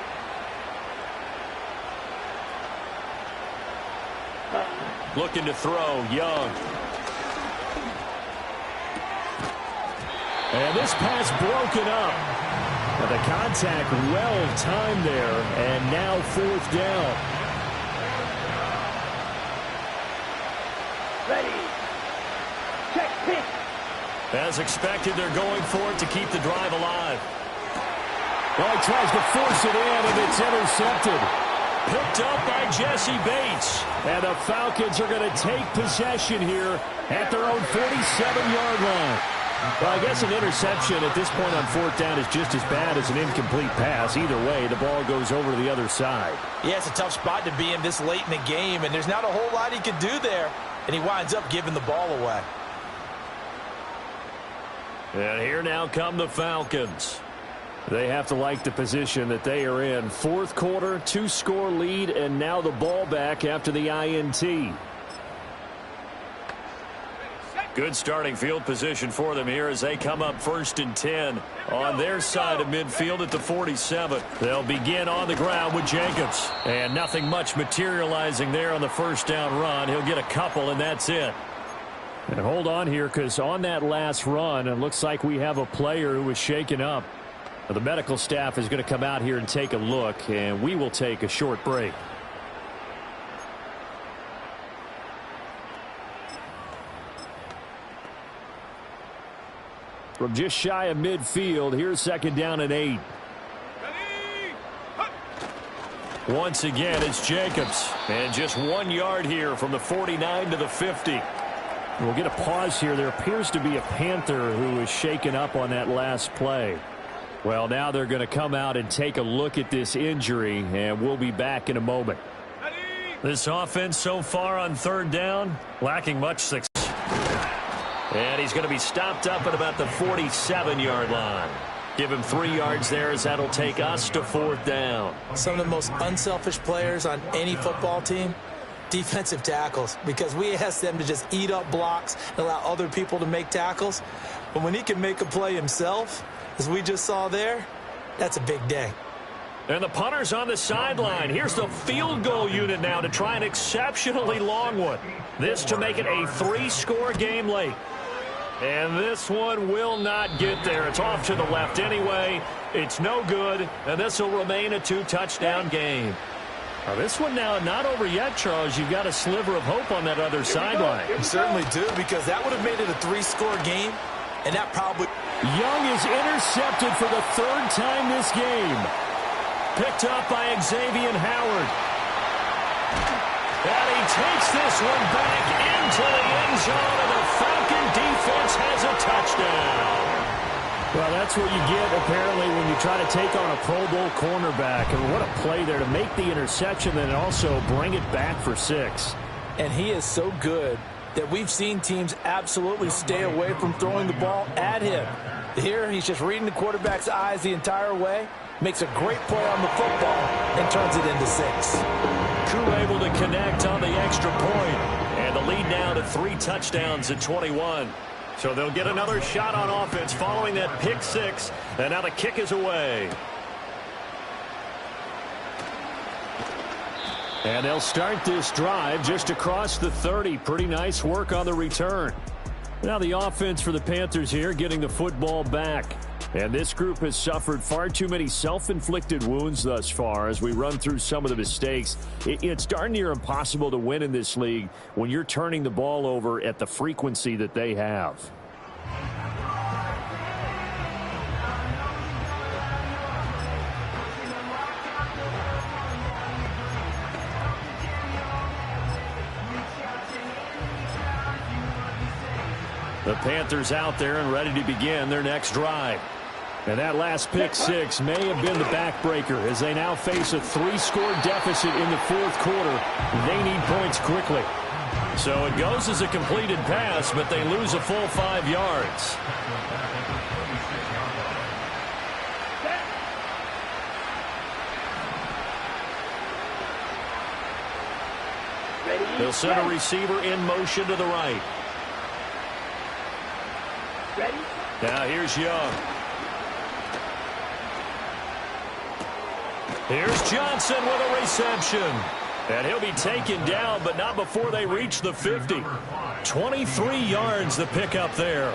Looking to throw, Young. And this pass broken up. Now the contact well timed there, and now 4th down. Ready. Check, pitch. As expected, they're going for it to keep the drive alive. Well, he tries to force it in, and it's intercepted. Picked up by Jesse Bates. And the Falcons are going to take possession here at their own 47-yard line. Well, I guess an interception at this point on 4th down is just as bad as an incomplete pass. Either way, the ball goes over to the other side. Yeah, it's a tough spot to be in this late in the game, and there's not a whole lot he could do there. And he winds up giving the ball away. And here now come the Falcons. They have to like the position that they are in. 4th quarter, 2-score lead, and now the ball back after the INT. Good starting field position for them here as they come up 1st and 10 on their side of midfield at the 47. They'll begin on the ground with Jacobs. And nothing much materializing there on the first down run. He'll get a couple, and that's it. And hold on here, because on that last run, it looks like we have a player who was shaken up. The medical staff is going to come out here and take a look, and we will take a short break. From just shy of midfield, here's 2nd down and 8. Once again, it's Jacobs. And just 1 yard here from the 49 to the 50. We'll get a pause here. There appears to be a Panther who was shaken up on that last play. Well, now they're going to come out and take a look at this injury, and we'll be back in a moment. This offense so far on 3rd down, lacking much success. And he's going to be stopped up at about the 47-yard line. Give him 3 yards there as that'll take us to 4th down. Some of the most unselfish players on any football team, defensive tackles, because we ask them to just eat up blocks and allow other people to make tackles. But when he can make a play himself, as we just saw there, that's a big day. And the punter's on the sideline. Here's the field goal unit now to try an exceptionally long one. This to make it a 3-score game late. And this one will not get there. It's off to the left anyway. It's no good, and this will remain a 2-touchdown game. Now, this one now not over yet, Charles. You've got a sliver of hope on that other sideline. You certainly do, because that would have made it a 3-score game, and that probably... Young is intercepted for the 3rd time this game. Picked up by Xavier Howard. And he takes this one back into the end zone, and the Falcon defense has a touchdown. Well, that's what you get, apparently, when you try to take on a Pro Bowl cornerback. And what a play there to make the interception and also bring it back for 6. And he is so good that we've seen teams absolutely stay away from throwing the ball at him. Here, he's just reading the quarterback's eyes the entire way, makes a great play on the football, and turns it into 6. Crew able to connect on the extra point, and the lead now to 3 touchdowns at 21. So they'll get another shot on offense following that pick 6, and now the kick is away. And they'll start this drive just across the 30. Pretty nice work on the return. Now the offense for the Panthers here getting the football back. And this group has suffered far too many self-inflicted wounds thus far as we run through some of the mistakes. It's darn near impossible to win in this league when you're turning the ball over at the frequency that they have. The Panthers out there and ready to begin their next drive. And that last pick 6 may have been the backbreaker as they now face a 3-score deficit in the 4th quarter. They need points quickly. So it goes as a completed pass, but they lose a full 5 yards. They'll send a receiver in motion to the right. Now here's Young. Here's Johnson with a reception. And he'll be taken down, but not before they reach the 50. 23 yards the pickup there.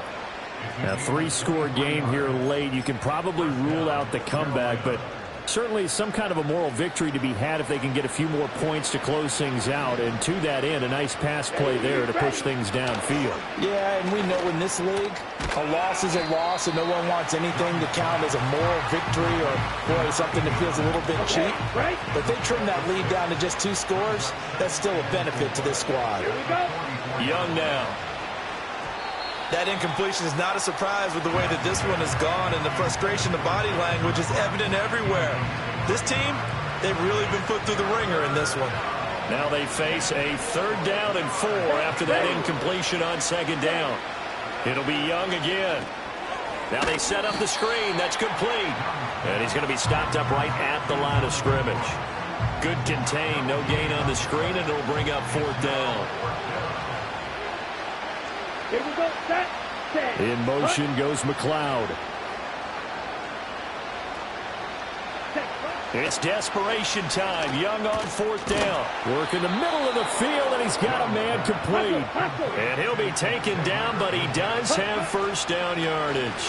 A 3-score game here late. You can probably rule out the comeback, but certainly some kind of a moral victory to be had if they can get a few more points to close things out. And to that end, a nice pass play there to push things downfield. Yeah, and we know in this league, a loss is a loss, and no one wants anything to count as a moral victory or, boy, something that feels a little bit cheap. But they trim that lead down to just 2 scores. That's still a benefit to this squad. Young now. That incompletion is not a surprise with the way that this one has gone, and the frustration, the body language is evident everywhere. This team, they've really been put through the ringer in this one. Now they face a 3rd down and 4 after that incompletion on 2nd down. It'll be Young again. Now they set up the screen. That's complete. And he's going to be stopped up right at the line of scrimmage. Good contain. No gain on the screen, and it'll bring up 4th down. Here we go, set. In motion goes McLeod. It's desperation time. Young on 4th down. Work in the middle of the field, and he's got a man complete. And he'll be taken down, but he does have 1st down yardage.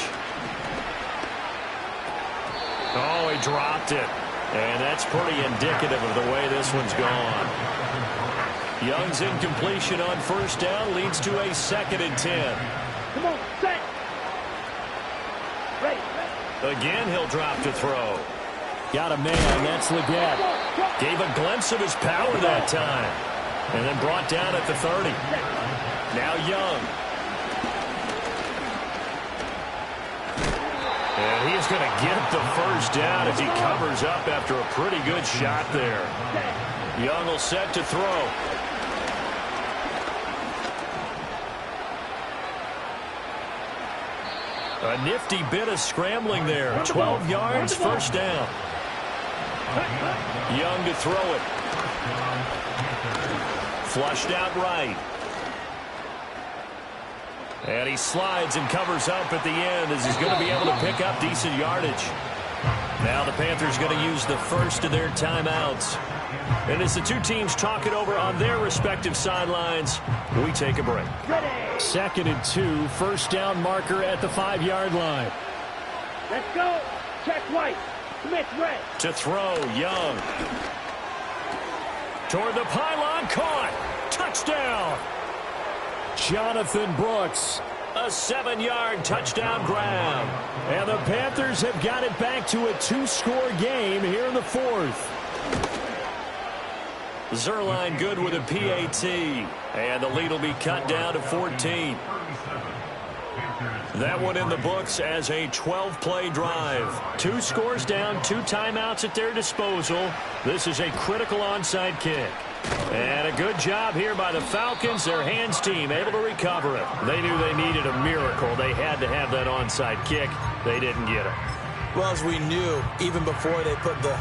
Oh, he dropped it. And that's pretty indicative of the way this one's gone. Young's incompletion on 1st down leads to a 2nd and 10. Come on, set. Ready. Again, he'll drop to throw. Got a man, that's Leggett. Gave a glimpse of his power that time. And then brought down at the 30. Now Young. And he's going to get the 1st down as he covers up after a pretty good shot there. Young will set to throw. A nifty bit of scrambling there. 12 yards, 1st down. Young to throw it. Flushed out right. And he slides and covers up at the end as he's going to be able to pick up decent yardage. Now the Panthers going to use the first of their timeouts. And as the two teams talk it over on their respective sidelines, we take a break. 2nd and 2, first down marker at the 5-yard line. Let's go. Check right. Smith red. To throw, Young. Toward the pylon, caught. Touchdown. Jonathan Brooks. A 7-yard touchdown grab. And the Panthers have got it back to a 2-score game here in the 4th. Zerline good with a PAT. And the lead will be cut down to 14. That one in the books as a 12-play drive. 2 scores down, 2 timeouts at their disposal. This is a critical onside kick. And a good job here by the Falcons. Their hands team able to recover it. They knew they needed a miracle. They had to have that onside kick. They didn't get it. Well, as we knew, even before they put the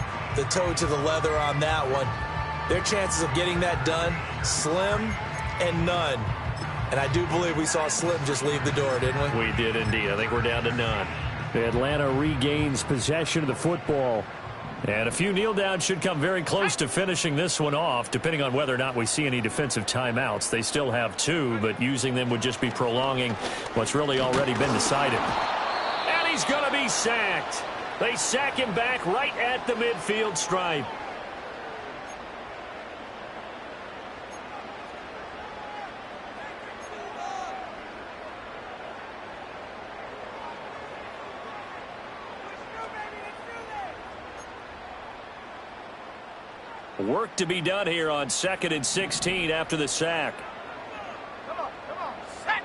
toe to the leather on that one, their chances of getting that done, slim and none. And I do believe we saw Slim just leave the door, didn't we? We did indeed. I think we're down to none. Atlanta regains possession of the football. And a few kneel downs should come very close to finishing this one off, depending on whether or not we see any defensive timeouts. They still have 2, but using them would just be prolonging what's really already been decided. And he's going to be sacked. They sack him back right at the midfield stripe. Work to be done here on 2nd and 16 after the sack. Come on, set.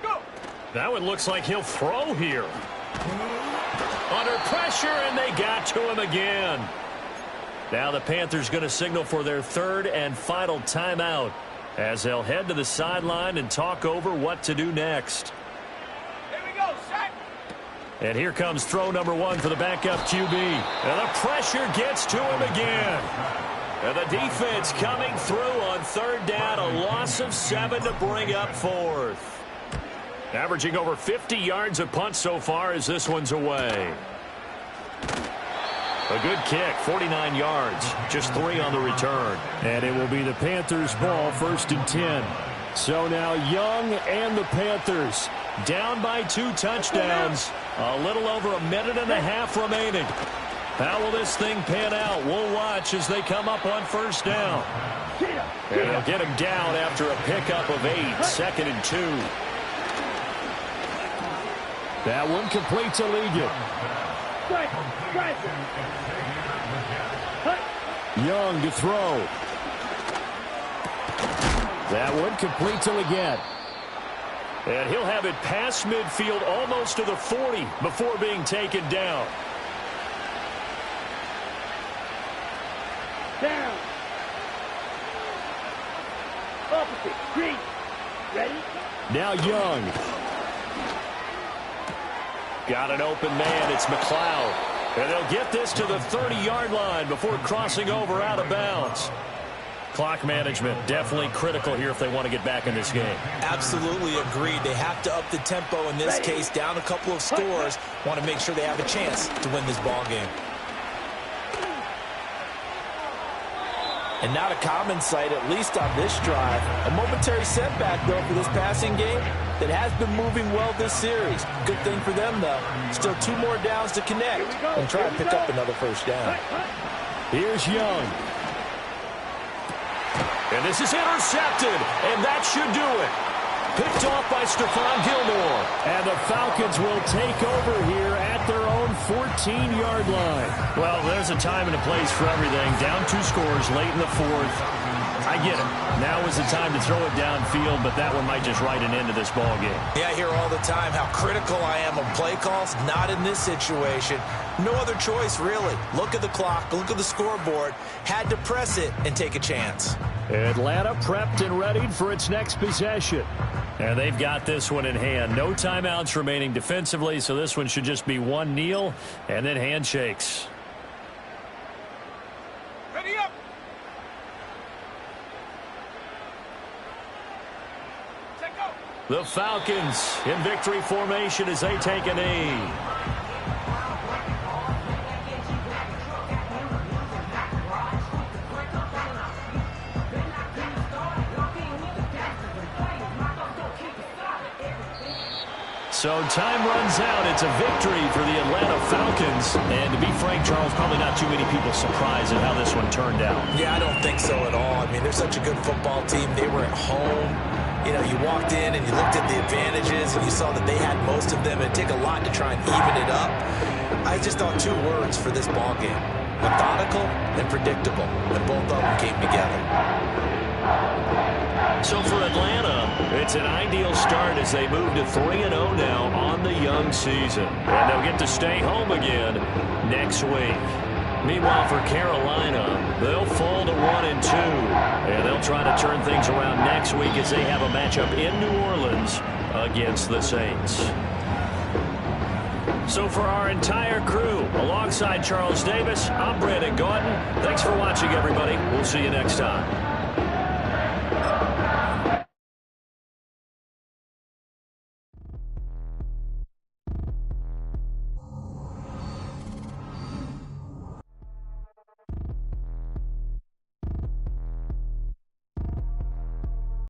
Go. That one looks like he'll throw here. Under pressure, and they got to him again. Now the Panthers going to signal for their 3rd and final timeout as they'll head to the sideline and talk over what to do next. Here we go, set. And here comes throw number 1 for the backup QB. And the pressure gets to him again. And the defense coming through on 3rd down. A loss of 7 to bring up 4th. Averaging over 50 yards a punt so far as this one's away. A good kick, 49 yards. Just 3 on the return. And it will be the Panthers' ball, 1st and 10. So now Young and the Panthers down by 2 touchdowns. A little over a minute and a half remaining. How will this thing pan out? We'll watch as they come up on 1st down. And they'll get him down after a pickup of 8. 2nd and 2. That one complete to Ligon. Young to throw. That one complete to Ligon. And he'll have it past midfield almost to the 40 before being taken down. Down. Opposite. Green. Ready? Now Young. Got an open man. It's McLeod. And they'll get this to the 30-yard line before crossing over out of bounds. Clock management definitely critical here if they want to get back in this game. Absolutely agreed. They have to up the tempo in this case, down a couple of scores. Want to make sure they have a chance to win this ball game. And not a common sight, at least on this drive. A momentary setback, though, for this passing game that has been moving well this series. Good thing for them, though. Still 2 more downs to connect and try and pick up another 1st down. Here's Young. And this is intercepted, and that should do it. Picked off by Stephon Gilmore. And the Falcons will take over here at their own 14-yard line. Well, there's a time and a place for everything. Down 2 scores late in the 4th. I get it. Now is the time to throw it downfield, but that one might just write an end to this ball game. Yeah, I hear all the time how critical I am of play calls. Not in this situation. No other choice, really. Look at the clock. Look at the scoreboard. Had to press it and take a chance. Atlanta prepped and readied for its next possession. And they've got this one in hand. No timeouts remaining defensively, so this one should just be 1 kneel and then handshakes. Ready up. Check out. The Falcons in victory formation as they take a knee. So time runs out. It's a victory for the Atlanta Falcons. And to be frank, Charles, probably not too many people surprised at how this one turned out. Yeah, I don't think so at all. I mean, they're such a good football team. They were at home. You know, you walked in and you looked at the advantages and you saw that they had most of them. It'd take a lot to try and even it up. I just thought two words for this ball game: methodical and predictable. And both of them came together. So for Atlanta, it's an ideal start as they move to 3-0 now on the young season. And they'll get to stay home again next week. Meanwhile, for Carolina, they'll fall to 1-2. And they'll try to turn things around next week as they have a matchup in New Orleans against the Saints. So for our entire crew, alongside Charles Davis, I'm Brandon Gaudin. Thanks for watching, everybody. We'll see you next time.